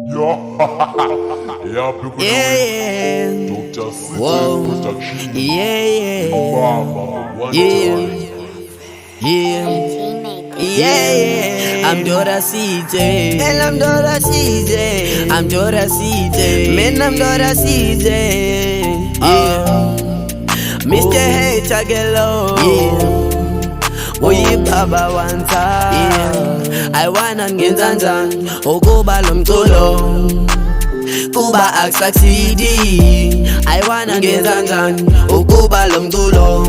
Yeah, people Yeah, Dr. City whoa, Production. yeah, Mama, one yeah, time. yeah. I'm Dora CJ, and I'm Dora CJ. I'm Dora CJ, man, I'm Dora CJ. Yeah, Mr. Hater get low. Yeah. Uyi baba wanta, yeah. I wanna ngenzanzan, ukuba lo mculo kuba akusucceedi. I wanna ngenzanzan, ukuba lo mculo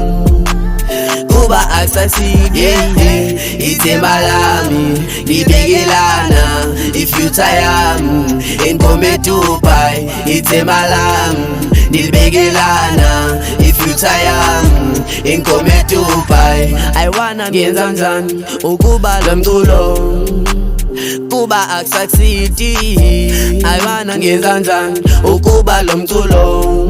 kuba akusucceedi. Ithemba lami libekelana, ifuture yami inkomo Dubai. Ithemba lami libekelana, ifuture yami inkomo Dubai. I wanna ngenzanzan, ukuba lo mculo kuba akusucceedi. I wanna ngenzanzan, ukuba lo mculo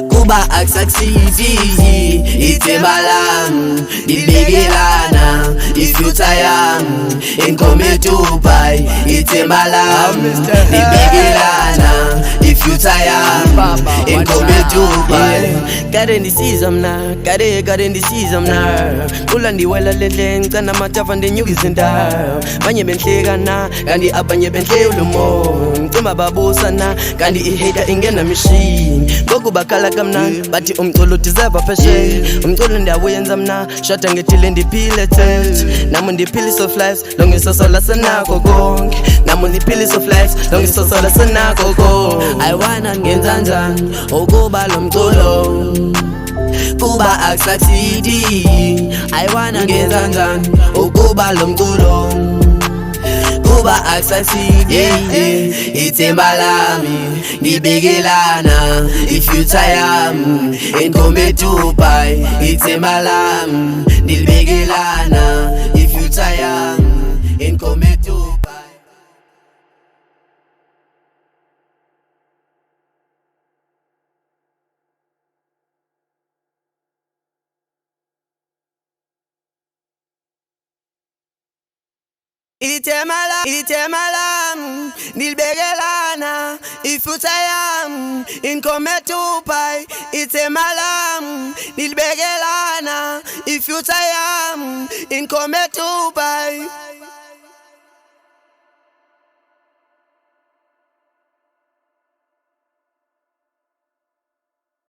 kuba akusucceedi. Ithemba lami libekelana, ifuture yami inkomo Dubai. Ithemba lami libekelana, ifuture yami inkomo Dubai. Kade ndisiza mna, kade ndisiza mna. Kula ndiwela lendle ngicana amatafa ndenyukisa indawo. Banye benhlekana kanti abanye benhle ulumo. Ngicima babusana kanti ihater ingena machine. Ngoku bakhala kamnandi bathi umculo deserve phesheya. Umculo ndiyawenza mna, shada ngithile ndiphile telt. Nami ndiphilisa of lives, lo ngisosola senakho konke. Nami ndiphilisa of lives, lo ngisosola senakho konke. I wanna ngenzanzan, ukuba lo mculo kuba akusucceedi. I wanna ngenzanzan, ukuba lo mculo kuba akusucceedi. Ithemba lami libekelana, ifuture yami inkomo Dubai. Ithemba lami libekelana, ifuture yami inkomo Dubai. Ithemba lami libekelana, ifuture yami inkomo Dubai. Ithemba lami libekelana, ifuture yami inkomo Dubai.